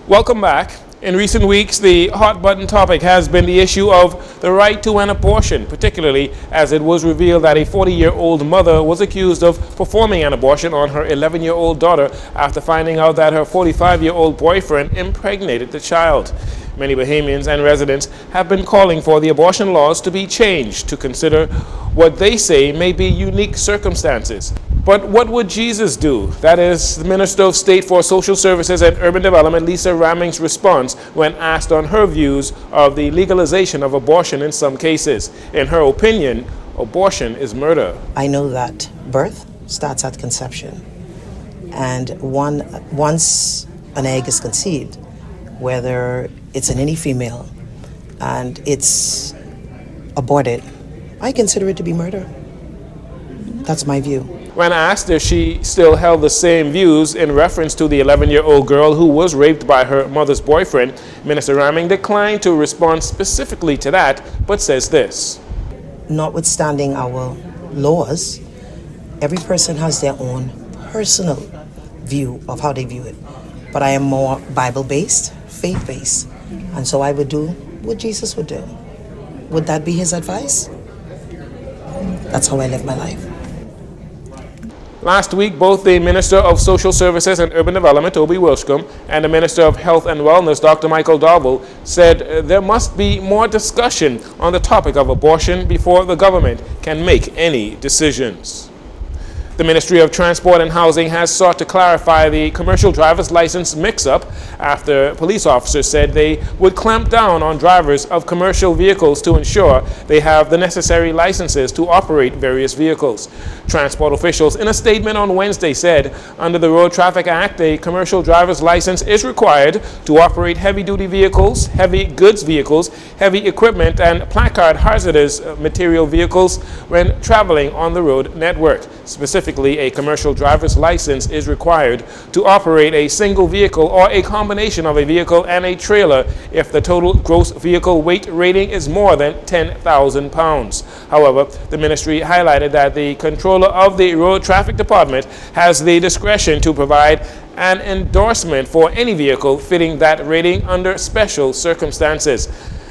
Welcome back. In recent weeks, the hot button topic has been the issue of the right to an abortion, particularly as it was revealed that a 40-year-old mother was accused of performing an abortion on her 11-year-old daughter after finding out that her 45-year-old boyfriend impregnated the child. Many Bahamians and residents have been calling for the abortion laws to be changed to consider what they say may be unique circumstances. But what would Jesus do? That is the Minister of State for Social Services and Urban Development, Lisa Raming's response when asked on her views of the legalization of abortion in some cases. In her opinion, abortion is murder. I know that birth starts at conception. And once an egg is conceived, whether it's in any female and it's aborted, I consider it to be murder. That's my view. When asked if she still held the same views in reference to the 11-year-old girl who was raped by her mother's boyfriend, Minister Raming declined to respond specifically to that, but says this. Notwithstanding our laws, every person has their own personal view of how they view it. But I am more Bible-based, faith-based, and so I would do what Jesus would do. Would that be his advice? That's how I live my life. Last week, both the Minister of Social Services and Urban Development, Obi Wilshcombe, and the Minister of Health and Wellness, Dr. Michael Darville, said there must be more discussion on the topic of abortion before the government can make any decisions. The Ministry of Transport and Housing has sought to clarify the commercial driver's license mix-up after police officers said they would clamp down on drivers of commercial vehicles to ensure they have the necessary licenses to operate various vehicles. Transport officials in a statement on Wednesday said under the Road Traffic Act, a commercial driver's license is required to operate heavy-duty vehicles, heavy goods vehicles, heavy equipment, and placard hazardous material vehicles when traveling on the road network. Specifically, a commercial driver's license is required to operate a single vehicle or a combination of a vehicle and a trailer if the total gross vehicle weight rating is more than 10,000 pounds. However, the ministry highlighted that the controller of the Road Traffic Department has the discretion to provide an endorsement for any vehicle fitting that rating under special circumstances.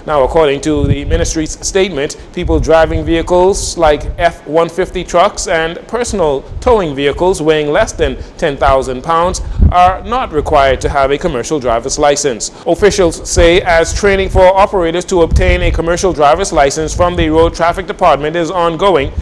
Now, according to the ministry's statement, people driving vehicles like F-150 trucks and personal towing vehicles weighing less than 10,000 pounds are not required to have a commercial driver's license. Officials say as training for operators to obtain a commercial driver's license from the Road Traffic Department is ongoing,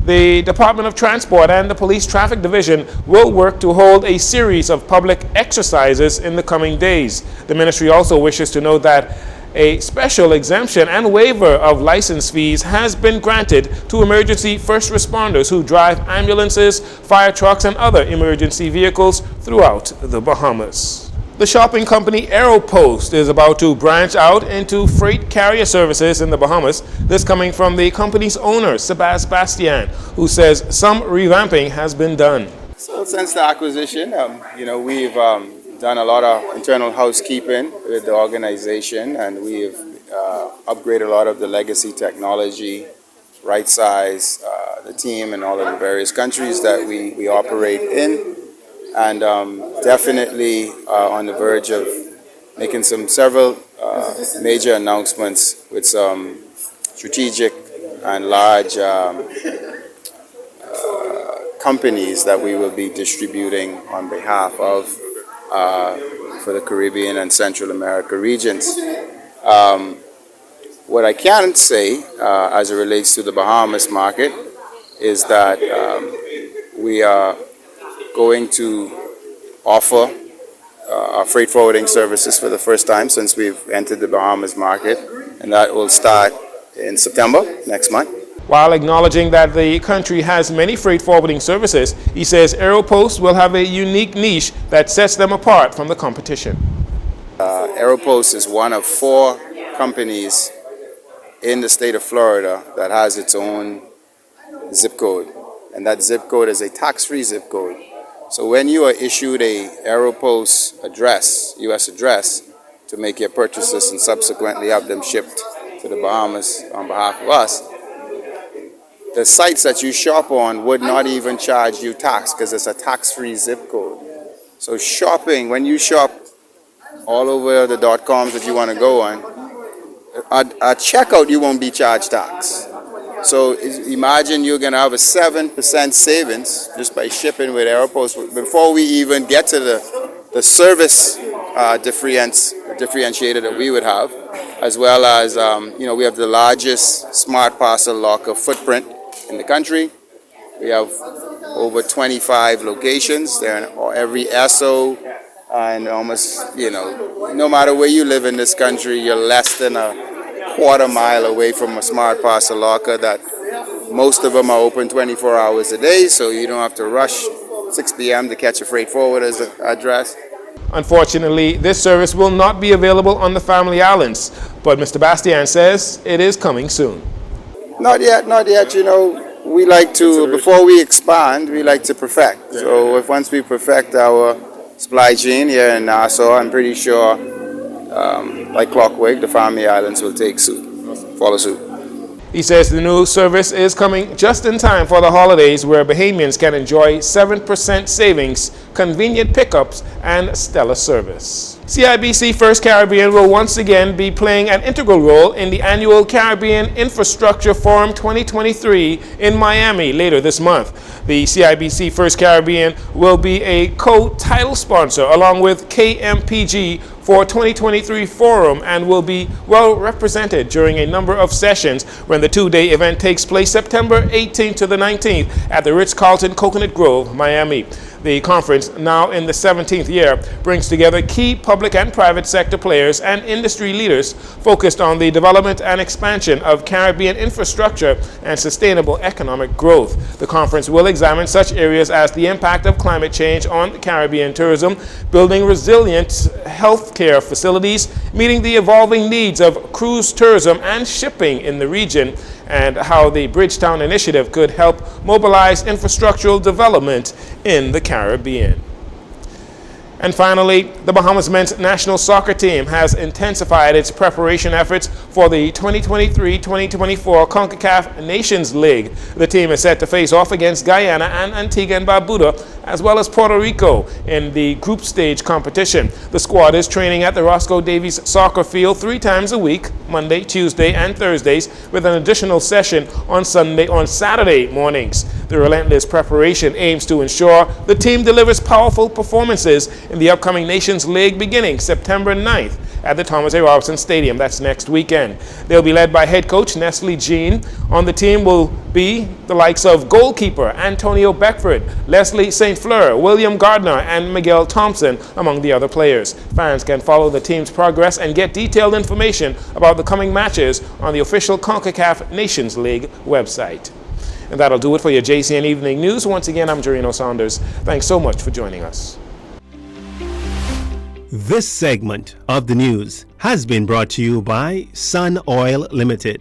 the Department of Transport and the Police Traffic Division will work to hold a series of public exercises in the coming days. The ministry also wishes to note that a special exemption and waiver of license fees has been granted to emergency first responders who drive ambulances, fire trucks, and other emergency vehicles throughout the Bahamas. The shopping company Aeropost is about to branch out into freight carrier services in the Bahamas. This coming from the company's owner, Sebastian, who says some revamping has been done. So since the acquisition, we've done a lot of internal housekeeping with the organization, and we've upgraded a lot of the legacy technology, right size the team in all of the various countries that we operate in, and definitely on the verge of making several major announcements with some strategic and large companies that we will be distributing on behalf of for the Caribbean and Central America regions. What I can say as it relates to the Bahamas market is that we are going to offer our freight forwarding services for the first time since we've entered the Bahamas market, and that will start in September next month. While acknowledging that the country has many freight forwarding services, he says Aeropost will have a unique niche that sets them apart from the competition. Aeropost is one of 4 companies in the state of Florida that has its own zip code, and that zip code is a tax-free zip code. So when you are issued a Aeropost address, U.S. address, to make your purchases and subsequently have them shipped to the Bahamas on behalf of us, the sites that you shop on would not even charge you tax because it's a tax-free zip code. So shopping, when you shop all over the .coms that you want to go on, at checkout you won't be charged tax. So imagine you're going to have a 7% savings just by shipping with Aeropost before we even get to the service differentiator that we would have, as well as we have the largest smart parcel locker footprint in the country. We have over 25 locations. They're in every SO, and almost, no matter where you live in this country, you're less than a quarter mile away from a smart parcel locker. That most of them are open 24 hours a day, so you don't have to rush 6 p.m. to catch a freight forwarder's address. Unfortunately, this service will not be available on the Family Islands, but Mr. Bastian says it is coming soon. Not yet. We like to, before we expand, we like to perfect. So once we perfect our supply chain here in Nassau, I'm pretty sure, like clockwork, the Family Islands will follow suit. He says the new service is coming just in time for the holidays, where Bahamians can enjoy 7% savings, convenient pickups, and stellar service. CIBC First Caribbean will once again be playing an integral role in the annual Caribbean Infrastructure Forum 2023 in Miami later this month. The CIBC First Caribbean will be a co-title sponsor along with KMPG for 2023 forum and will be well represented during a number of sessions when the two-day event takes place September 18th to the 19th at the Ritz-Carlton Coconut Grove, Miami. The conference, now in the 17th year, brings together key public and private sector players and industry leaders focused on the development and expansion of Caribbean infrastructure and sustainable economic growth. The conference will examine such areas as the impact of climate change on Caribbean tourism, building resilient healthcare facilities, meeting the evolving needs of cruise tourism and shipping in the region, and how the Bridgetown Initiative could help mobilize infrastructural development in the Caribbean. And finally, the Bahamas men's national soccer team has intensified its preparation efforts for the 2023-2024 CONCACAF Nations League. The team is set to face off against Guyana and Antigua and Barbuda, as well as Puerto Rico in the group stage competition. The squad is training at the Roscoe Davies soccer field 3 times a week, Monday, Tuesday, and Thursdays, with an additional session on Saturday mornings. The relentless preparation aims to ensure the team delivers powerful performances in the upcoming Nations League beginning September 9th at the Thomas A. Robinson Stadium. That's next weekend. They'll be led by head coach Nestle Jean. On the team will be the likes of goalkeeper Antonio Beckford, Leslie St. Fleur, William Gardner, and Miguel Thompson, among the other players. Fans can follow the team's progress and get detailed information about the coming matches on the official CONCACAF Nations League website. And that'll do it for your JCN Evening News. Once again, I'm Jarino Saunders. Thanks so much for joining us. This segment of the news has been brought to you by Sun Oil Limited.